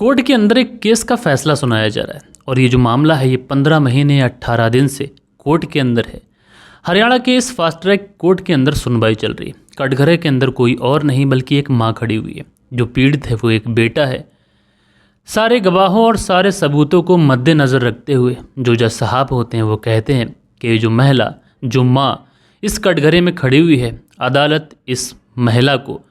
Court के अंदर एक केस का फैसला सुनाया जा रहा है और ये जो मामला है ये 15 महीने या 18 दिन से कोर्ट के अंदर है। हरियाणा के इस फास्ट ट्रैक कोर्ट के अंदर सुनवाई चल रही है। कटघरे के अंदर कोई और नहीं बल्कि एक माँ खड़ी हुई है। जो पीड़ित है वो एक बेटा है। सारे गवाहों और सारे सबूतों को मद्देनज़र रखते हुए जो जज साहब होते हैं वो कहते हैं कि जो महिला, जो माँ इस कटघरे में खड़ी हुई है, अदालत इस महिला को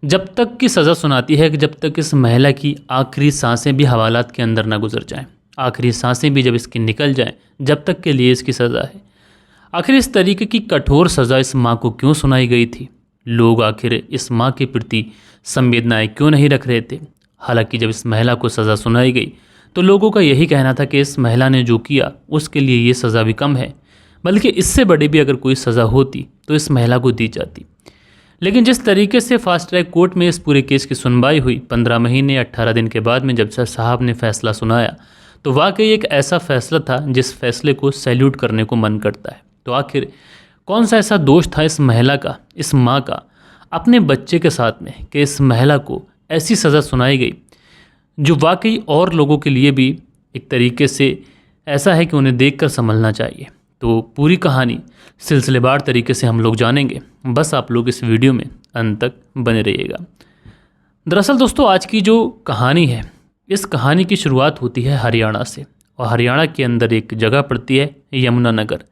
जब तक की सज़ा सुनाती है कि जब तक इस महिला की आखिरी सांसें भी हवालात के अंदर ना गुजर जाएं, आखिरी सांसें भी जब इसकी निकल जाएं, जब तक के लिए इसकी सज़ा है। आखिर इस तरीके की कठोर सज़ा इस माँ को क्यों सुनाई गई थी? लोग आखिर इस माँ के प्रति संवेदनाएं क्यों नहीं रख रहे थे? हालांकि जब इस महिला को सज़ा सुनाई गई तो लोगों का यही कहना था कि इस महिला ने जो किया उसके लिए ये सज़ा भी कम है, बल्कि इससे बड़ी भी अगर कोई सज़ा होती तो इस महिला को दी जाती। लेकिन जिस तरीके से फास्ट ट्रैक कोर्ट में इस पूरे केस की सुनवाई हुई 15 महीने 18 दिन के बाद में जब जज साहब ने फैसला सुनाया तो वाकई एक ऐसा फैसला था जिस फैसले को सैल्यूट करने को मन करता है। तो आखिर कौन सा ऐसा दोष था इस महिला का, इस माँ का अपने बच्चे के साथ में कि इस महिला को ऐसी सज़ा सुनाई गई जो वाकई और लोगों के लिए भी एक तरीके से ऐसा है कि उन्हें देखकर समझना चाहिए। तो पूरी कहानी सिलसिलेवार तरीके से हम लोग जानेंगे, बस आप लोग इस वीडियो में अंत तक बने रहिएगा। दरअसल दोस्तों आज की जो कहानी है, इस कहानी की शुरुआत होती है हरियाणा से और हरियाणा के अंदर एक जगह पड़ती है यमुनानगर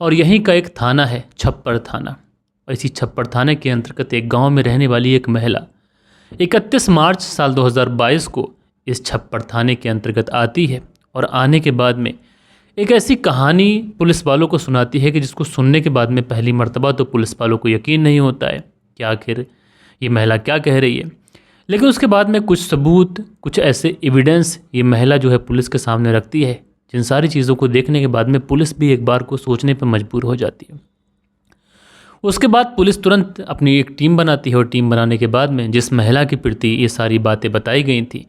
और यहीं का एक थाना है छप्पर थाना। और इसी छप्पर थाने के अंतर्गत एक गांव में रहने वाली एक महिला 31 मार्च साल 2022 को इस छप्पर थाने के अंतर्गत आती है और आने के बाद में एक ऐसी कहानी पुलिस वालों को सुनाती है कि जिसको सुनने के बाद में पहली मर्तबा तो पुलिस वालों को यकीन नहीं होता है कि आखिर ये महिला क्या कह रही है। लेकिन उसके बाद में कुछ सबूत, कुछ ऐसे एविडेंस ये महिला जो है पुलिस के सामने रखती है, जिन सारी चीज़ों को देखने के बाद में पुलिस भी एक बार को सोचने पर मजबूर हो जाती है। उसके बाद पुलिस तुरंत अपनी एक टीम बनाती है और टीम बनाने के बाद में जिस महिला के प्रति ये सारी बातें बताई गई थी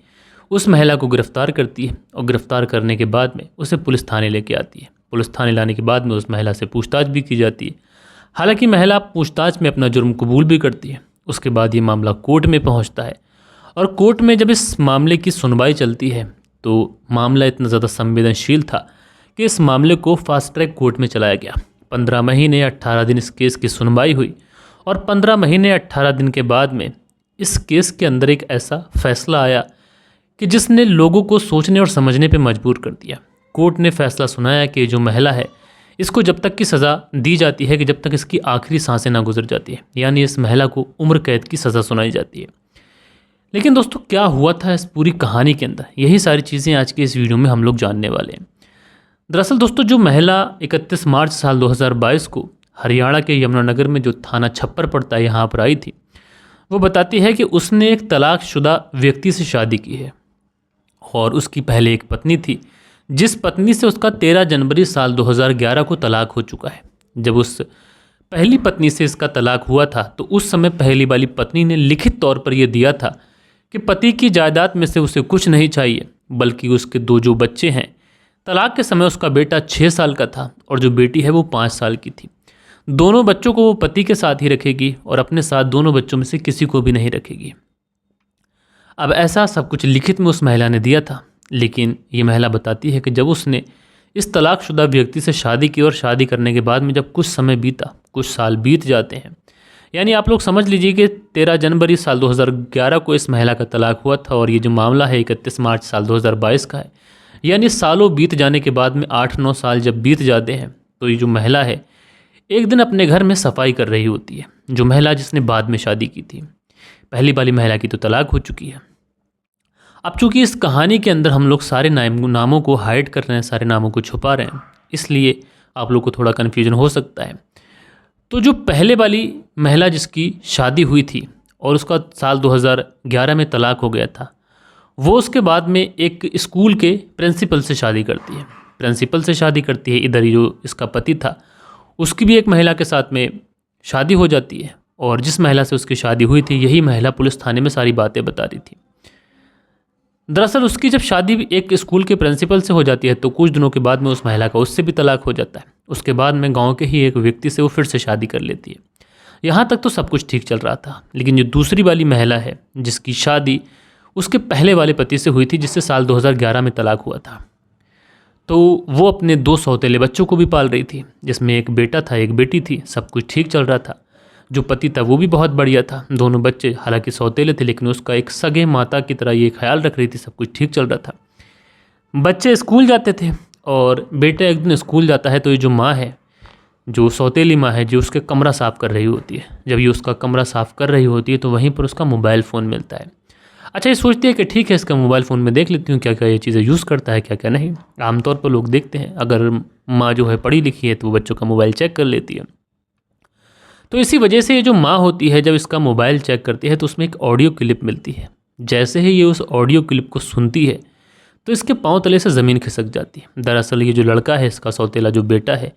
उस महिला को गिरफ्तार करती है और गिरफ्तार करने के बाद में उसे पुलिस थाने लेके आती है। पुलिस थाने लाने के बाद में उस महिला से पूछताछ भी की जाती है। हालांकि महिला पूछताछ में अपना जुर्म कबूल भी करती है। उसके बाद ये मामला कोर्ट में पहुंचता है और कोर्ट में जब इस मामले की सुनवाई चलती है तो मामला इतना ज़्यादा संवेदनशील था कि इस मामले को फास्ट ट्रैक कोर्ट में चलाया गया। 15 महीने 18 दिन इस केस की सुनवाई हुई और 15 महीने 18 दिन के बाद में इस केस के अंदर एक ऐसा फैसला आया कि जिसने लोगों को सोचने और समझने पे मजबूर कर दिया। कोर्ट ने फैसला सुनाया कि जो महिला है इसको जब तक की सज़ा दी जाती है कि जब तक इसकी आखिरी सांसें ना गुजर जाती है, यानी इस महिला को उम्र कैद की सज़ा सुनाई जाती है। लेकिन दोस्तों क्या हुआ था इस पूरी कहानी के अंदर, यही सारी चीज़ें आज के इस वीडियो में हम लोग जानने वाले हैं। दरअसल दोस्तों जो महिला 31 मार्च साल 2022 को हरियाणा के यमुनानगर में जो थाना छप्पर पड़ता है यहाँ पर आई थी, वो बताती है कि उसने एक तलाकशुदा व्यक्ति से शादी की है और उसकी पहले एक पत्नी थी जिस पत्नी से उसका 13 जनवरी साल 2011 को तलाक हो चुका है। जब उस पहली पत्नी से इसका तलाक हुआ था तो उस समय पहली वाली पत्नी ने लिखित तौर पर यह दिया था कि पति की जायदाद में से उसे कुछ नहीं चाहिए बल्कि उसके 2 जो बच्चे हैं, तलाक के समय उसका बेटा 6 साल का था और जो बेटी है वो 5 साल की थी। दोनों बच्चों को वो पति के साथ ही रखेगी और अपने साथ दोनों बच्चों में से किसी को भी नहीं रखेगी। अब ऐसा सब कुछ लिखित में उस महिला ने दिया था। लेकिन ये महिला बताती है कि जब उसने इस तलाकशुदा व्यक्ति से शादी की और शादी करने के बाद में जब कुछ समय बीता, कुछ साल बीत जाते हैं, यानी आप लोग समझ लीजिए कि 13 जनवरी साल 2011 को इस महिला का तलाक हुआ था और ये जो मामला है 31 मार्च साल 2022 का है, यानी सालों बीत जाने के बाद में 8-9 साल जब बीत जाते हैं तो ये जो महिला है एक दिन अपने घर में सफाई कर रही होती है। जो महिला जिसने बाद में शादी की थी, पहली वाली महिला की तो तलाक हो चुकी है। अब चूंकि इस कहानी के अंदर हम लोग सारे नामों को हाइड कर रहे हैं, सारे नामों को छुपा रहे हैं, इसलिए आप लोग को थोड़ा कन्फ्यूजन हो सकता है। तो जो पहले वाली महिला जिसकी शादी हुई थी और उसका साल 2011 में तलाक हो गया था, वो उसके बाद में एक स्कूल के प्रिंसिपल से शादी करती है। प्रिंसिपल से शादी करती है। इधर ही जो इसका पति था उसकी भी एक महिला के साथ में शादी हो जाती है और जिस महिला से उसकी शादी हुई थी यही महिला पुलिस थाने में सारी बातें बता रही थी। दरअसल उसकी जब शादी एक स्कूल के प्रिंसिपल से हो जाती है तो कुछ दिनों के बाद में उस महिला का उससे भी तलाक हो जाता है। उसके बाद में गांव के ही एक व्यक्ति से वो फिर से शादी कर लेती है। यहाँ तक तो सब कुछ ठीक चल रहा था, लेकिन जो दूसरी वाली महिला है जिसकी शादी उसके पहले वाले पति से हुई थी, जिससे साल 2011 में तलाक हुआ था। तो वो अपने 2 सौतेले बच्चों को भी पाल रही थी, जिसमें एक बेटा था, एक बेटी थी। सब कुछ ठीक चल रहा था। जो पति था वो भी बहुत बढ़िया था। दोनों बच्चे हालांकि सौतेले थे, लेकिन उसका एक सगे माता की तरह ये ख्याल रख रही थी। सब कुछ ठीक चल रहा था। बच्चे स्कूल जाते थे और बेटा एक दिन स्कूल जाता है तो ये जो माँ है, जो सौतेली माँ है, जो उसके कमरा साफ़ कर रही होती है। जब ये उसका कमरा साफ़ कर रही होती है तो वहीं पर उसका मोबाइल फ़ोन मिलता है। अच्छा, ये सोचती है कि ठीक है, इसका मोबाइल फ़ोन में देख लेती हूँ क्या क्या ये चीज़ें यूज़ करता है, क्या क्या नहीं। आमतौर पर लोग देखते हैं, अगर माँ जो है पढ़ी लिखी है तो वो बच्चों का मोबाइल चेक कर लेती है। तो इसी वजह से ये जो माँ होती है, जब इसका मोबाइल चेक करती है तो उसमें एक ऑडियो क्लिप मिलती है। जैसे ही ये उस ऑडियो क्लिप को सुनती है तो इसके पाँव तले से ज़मीन खिसक जाती है। दरअसल ये जो लड़का है, इसका सौतेला जो बेटा है,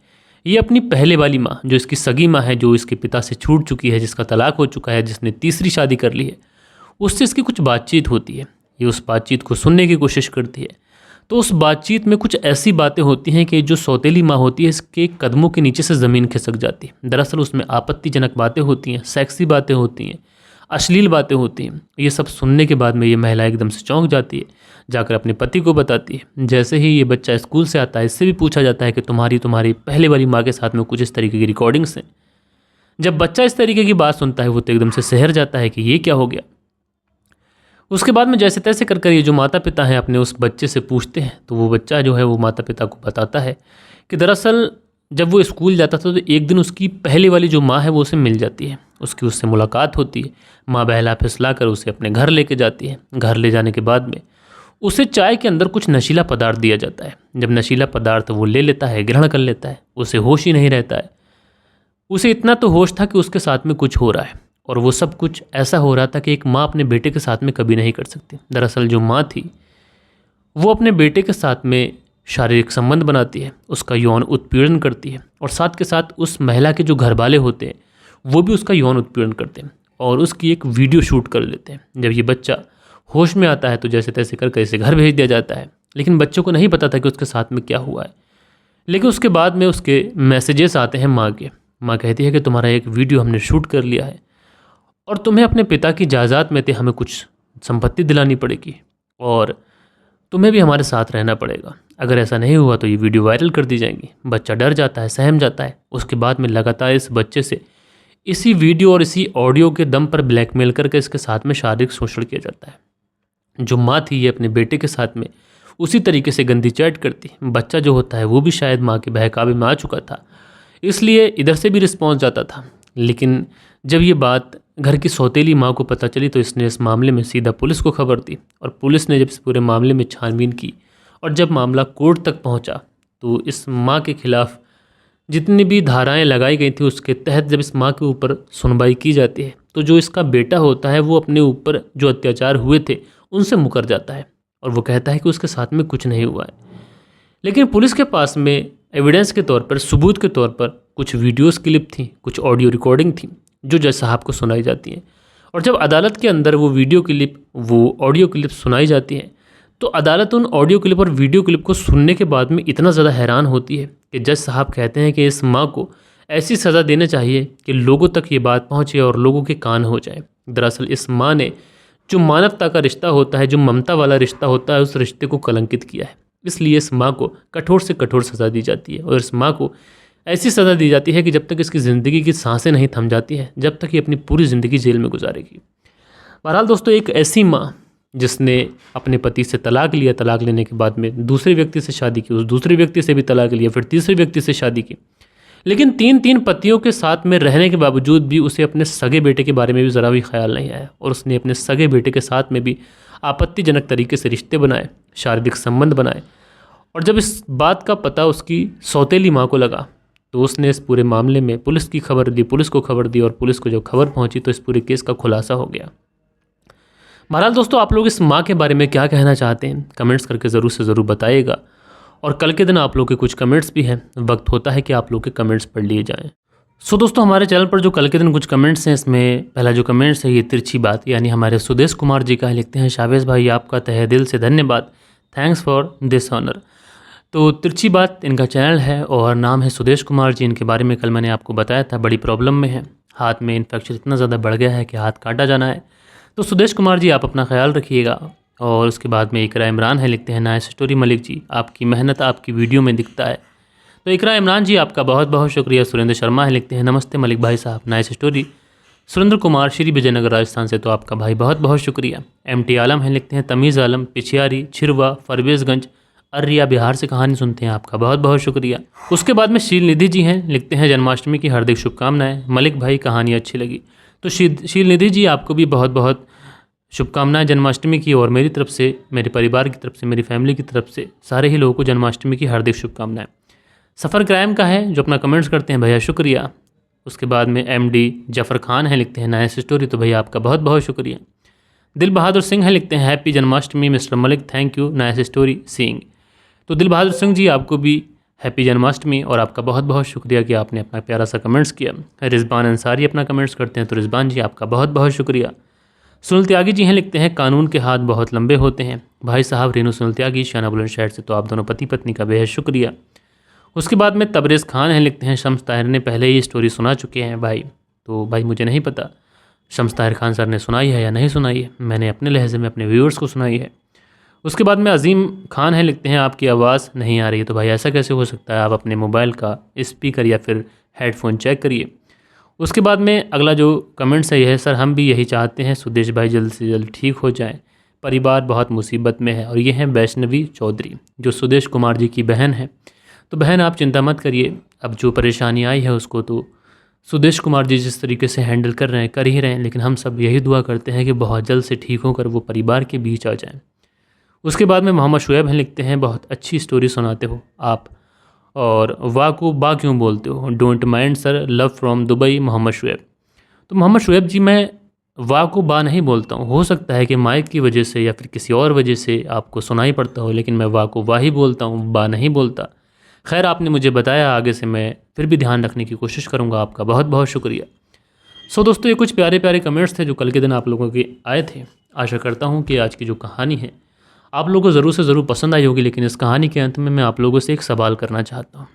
ये अपनी पहले वाली माँ, जो इसकी सगी माँ है, जो इसके पिता से छूट चुकी है, जिसका तलाक हो चुका है, जिसने तीसरी शादी कर ली है, उससे इसकी कुछ बातचीत होती है। ये उस बातचीत को सुनने की कोशिश करती है। तो उस बातचीत में कुछ ऐसी बातें होती हैं कि जो सौतेली माँ होती है, इसके कदमों के नीचे से ज़मीन खिसक जाती है। दरअसल उसमें आपत्तिजनक बातें होती हैं, सेक्सी बातें होती हैं, अश्लील बातें होती हैं। ये सब सुनने के बाद में ये महिला एकदम से चौंक जाती है, जाकर अपने पति को बताती है। जैसे ही ये बच्चा स्कूल से आता है, इससे भी पूछा जाता है कि तुम्हारी पहले वाली माँ के साथ में कुछ इस तरीके की रिकॉर्डिंग्स हैं। जब बच्चा इस तरीके की बात सुनता है वो तो एकदम से सहर जाता है कि ये क्या हो गया। उसके बाद में जैसे तैसे कर ये जो माता पिता हैं अपने उस बच्चे से पूछते हैं, तो वो बच्चा जो है वो माता पिता को बताता है कि दरअसल जब वो स्कूल जाता था तो एक दिन उसकी पहले वाली जो माँ है वो उसे मिल जाती है। उससे मुलाकात होती है। माँ बहला फुसला कर उसे अपने घर लेके जाती है। घर ले जाने के बाद में उसे चाय के अंदर कुछ नशीला पदार्थ दिया जाता है। जब नशीला पदार्थ वो ले लेता है, ग्रहण कर लेता है, उसे होश ही नहीं रहता है। उसे इतना तो होश था कि उसके साथ में कुछ हो रहा है, और वो सब कुछ ऐसा हो रहा था कि एक माँ अपने बेटे के साथ में कभी नहीं कर सकती। दरअसल जो माँ थी वो अपने बेटे के साथ में शारीरिक संबंध बनाती है, उसका यौन उत्पीड़न करती है, और साथ के साथ उस महिला के जो घरवाले होते हैं वो भी उसका यौन उत्पीड़न करते हैं और उसकी एक वीडियो शूट कर लेते हैं। जब ये बच्चा होश में आता है तो जैसे तैसे करके इसे घर भेज दिया जाता है। लेकिन बच्चों को नहीं पता था कि उसके साथ में क्या हुआ है। लेकिन उसके बाद में उसके मैसेजेस आते हैं माँ के। माँ कहती है कि तुम्हारा एक वीडियो हमने शूट कर लिया है और तुम्हें अपने पिता की जायदाद में थे हमें कुछ संपत्ति दिलानी पड़ेगी और तुम्हें भी हमारे साथ रहना पड़ेगा। अगर ऐसा नहीं हुआ तो ये वीडियो वायरल कर दी जाएंगी। बच्चा डर जाता है, सहम जाता है। उसके बाद में लगातार इस बच्चे से इसी वीडियो और इसी ऑडियो के दम पर ब्लैकमेल करके इसके साथ में शारीरिक शोषण किया जाता है। जो माँ थी ये अपने बेटे के साथ में उसी तरीके से गंदी चैट करती। बच्चा जो होता है वो भी शायद माँ के बहकावे में आ चुका था, इसलिए इधर से भी रिस्पॉन्स जाता था। लेकिन जब ये बात घर की सौतेली माँ को पता चली तो इसने इस मामले में सीधा पुलिस को खबर दी, और पुलिस ने जब इस पूरे मामले में छानबीन की और जब मामला कोर्ट तक पहुँचा तो इस माँ के खिलाफ जितनी भी धाराएं लगाई गई थी उसके तहत जब इस माँ के ऊपर सुनवाई की जाती है तो जो इसका बेटा होता है वो अपने ऊपर जो अत्याचार हुए थे उनसे मुकर जाता है और वो कहता है कि उसके साथ में कुछ नहीं हुआ है। लेकिन पुलिस के पास में एविडेंस के तौर पर, सबूत के तौर पर कुछ वीडियोस क्लिप थी, कुछ ऑडियो रिकॉर्डिंग थी जो जज साहब को सुनाई जाती हैं। और जब अदालत के अंदर वो वीडियो क्लिप, वो ऑडियो क्लिप सुनाई जाती हैं तो अदालत उन ऑडियो क्लिप और वीडियो क्लिप को सुनने के बाद में इतना ज़्यादा हैरान होती है कि जज साहब कहते हैं कि इस माँ को ऐसी सज़ा देना चाहिए कि लोगों तक ये बात पहुँचे और लोगों के कान हो जाए। दरअसल इस माँ ने जो मानवता का रिश्ता होता है, जो ममता वाला रिश्ता होता है, उस रिश्ते को कलंकित किया है। इसलिए इस माँ को कठोर से कठोर सज़ा दी जाती है और इस माँ को ऐसी सज़ा दी जाती है कि जब तक इसकी ज़िंदगी की सांसें नहीं थम जाती हैं, जब तक ये अपनी पूरी ज़िंदगी जेल में गुजारेगी। बहरहाल दोस्तों, एक ऐसी माँ जिसने अपने पति से तलाक लिया, तलाक लेने के बाद में दूसरे व्यक्ति से शादी की, उस दूसरे व्यक्ति से भी तलाक लिया, फिर तीसरे व्यक्ति से शादी की, लेकिन तीन पतियों के साथ में रहने के बावजूद भी उसे अपने सगे बेटे के बारे में भी ज़रा भी ख्याल नहीं आया और उसने अपने सगे बेटे के साथ में भी आपत्तिजनक तरीके से रिश्ते बनाए, शारीरिक संबंध बनाए। और जब इस बात का पता उसकी सौतेली माँ को लगा तो उसने इस पूरे मामले में पुलिस को खबर दी और पुलिस को जब खबर पहुँची तो इस पूरे केस का खुलासा हो गया। बहरहाल दोस्तों, आप लोग इस माँ के बारे में क्या कहना चाहते हैं कमेंट्स करके ज़रूर से ज़रूर बताइएगा। और कल के दिन आप लोग के कुछ कमेंट्स भी हैं, वक्त होता है कि आप लोग के कमेंट्स पढ़ लिए जाएं। सो दोस्तों, हमारे चैनल पर जो कल के दिन कुछ कमेंट्स हैं, इसमें पहला जो कमेंट्स है ये तिरछी बात यानी हमारे सुदेश कुमार जी का है। लिखते हैं, शावेज भाई आपका तहे दिल से धन्यवाद, थैंक्स फॉर दिस ऑनर। तो तिरछी बात इनका चैनल है और नाम है सुदेश कुमार जी। इनके बारे में कल मैंने आपको बताया था, बड़ी प्रॉब्लम में है, हाथ में इन्फेक्शन इतना ज़्यादा बढ़ गया है कि हाथ काटा जाना है। तो सुदेश कुमार जी आप अपना ख्याल रखिएगा और उसके बाद में इकरा इमरान है, लिखते हैं नाइस स्टोरी मलिक जी, आपकी मेहनत आपकी वीडियो में दिखता है। तो इकरा इमरान जी आपका बहुत बहुत शुक्रिया। सुरेंद्र शर्मा है, लिखते हैं नमस्ते मलिक भाई साहब, नाइस स्टोरी। सुरेंद्र कुमार श्री विजयनगर राजस्थान से, तो आपका भाई बहुत बहुत शुक्रिया। MT आलम है, लिखते हैं तमीज़ आलम, पिछियारी छिरवा फरवेजगंज अररिया बिहार से कहानी सुनते हैं, आपका बहुत बहुत शुक्रिया। उसके बाद में शील निधि जी हैं, लिखते हैं जन्माष्टमी की हार्दिक शुभकामनाएं मलिक भाई, कहानी अच्छी लगी। तो शील निधि जी आपको भी बहुत बहुत शुभकामनाएं जन्माष्टमी की, और मेरी तरफ से, मेरे परिवार की तरफ से, मेरी फैमिली की तरफ से सारे ही लोगों को जन्माष्टमी की हार्दिक शुभकामनाएं। सफ़र क्राइम का है जो अपना कमेंट्स करते हैं, भैया शुक्रिया। उसके बाद में MD जफ़र खान है, लिखते हैं नाइस स्टोरी, तो भैया आपका बहुत बहुत शुक्रिया। दिल बहादुर सिंह है, लिखते हैं happy Janmashtami mister Malik, thank you, nice story seeing. तो दिल बहादुर सिंह जी आपको भी हैप्पी जन्माष्टमी, और आपका बहुत बहुत शुक्रिया कि आपने अपना प्यारा सा कमेंट्स किया। रिजबान अंसारी अपना कमेंट्स करते हैं, तो रिजबान जी आपका बहुत बहुत शुक्रिया। सुनील त्यागी जी हैं, लिखते हैं कानून के हाथ बहुत लंबे होते हैं, भाई साहब रेनू सुनील त्यागी शाना बुलंदशहर से, तो आप दोनों पति पत्नी का बेहद शुक्रिया। उसके बाद में तबरेज़ खान हैं, लिखते हैं शम्स ताहिर ने पहले ही स्टोरी सुना चुके हैं भाई। तो भाई मुझे नहीं पता शम्स ताहिर खान सर ने सुनाई है या नहीं सुनाई है, मैंने अपने लहजे में अपने व्यूअर्स को सुनाई है। उसके बाद में अजीम खान है, लिखते हैं आपकी आवाज़ नहीं आ रही है, तो भाई ऐसा कैसे हो सकता है, आप अपने मोबाइल का स्पीकर या फिर हेडफोन चेक करिए। उसके बाद में अगला जो कमेंट्स है यह है, सर हम भी यही चाहते हैं सुदेश भाई जल्द से जल्द ठीक हो जाएं, परिवार बहुत मुसीबत में है। और ये हैं वैष्णवी चौधरी जो सुदेश कुमार जी की बहन है। तो बहन आप चिंता मत करिए, अब जो परेशानी आई है उसको तो सुदेश कुमार जी जिस तरीके से हैंडल कर रहे हैं कर ही रहे हैं, लेकिन हम सब यही दुआ करते हैं कि बहुत जल्द से ठीक होकर वो परिवार के बीच आ जाएं। उसके बाद में मोहम्मद शुएब हैं, लिखते हैं बहुत अच्छी स्टोरी सुनाते हो आप, और वाह को बा क्यों बोलते हो, don't mind sir, love from Dubai Mohammed Shoaib. तो मोहम्मद शुएब जी मैं वाह को बा नहीं बोलता हूँ, हो सकता है कि माइक की वजह से या फिर किसी और वजह से आपको सुनाई पड़ता हो, लेकिन मैं वाह को वाह ही बोलता हूँ, बा नहीं बोलता। खैर आपने मुझे बताया, आगे से मैं फिर भी ध्यान रखने की कोशिश करूँगा, आपका बहुत बहुत शुक्रिया। सो दोस्तों ये कुछ प्यारे प्यारे कमेंट्स थे जो कल के दिन आप लोगों के आए थे। आशा करता हूँ कि आज की जो कहानी है आप लोगों को ज़रूर से ज़रूर पसंद आई होगी, लेकिन इस कहानी के अंत में मैं आप लोगों से एक सवाल करना चाहता हूँ,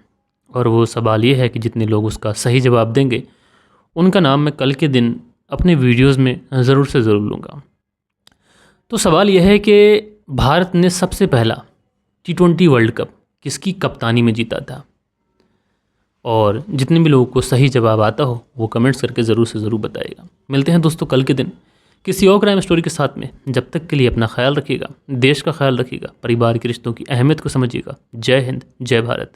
और वो सवाल ये है कि जितने लोग उसका सही जवाब देंगे उनका नाम मैं कल के दिन अपने वीडियोज़ में ज़रूर से ज़रूर लूँगा। तो सवाल यह है कि भारत ने सबसे पहला T20 वर्ल्ड कप किसकी कप्तानी में जीता था, और जितने भी लोगों को सही जवाब आता हो वो कमेंट्स करके ज़रूर से ज़रूर बताइएगा। मिलते हैं दोस्तों कल के दिन किसी और क्राइम स्टोरी के साथ में। जब तक के लिए अपना ख्याल रखिएगा, देश का ख्याल रखिएगा, परिवार के रिश्तों की अहमियत को समझिएगा। जय हिंद, जय भारत।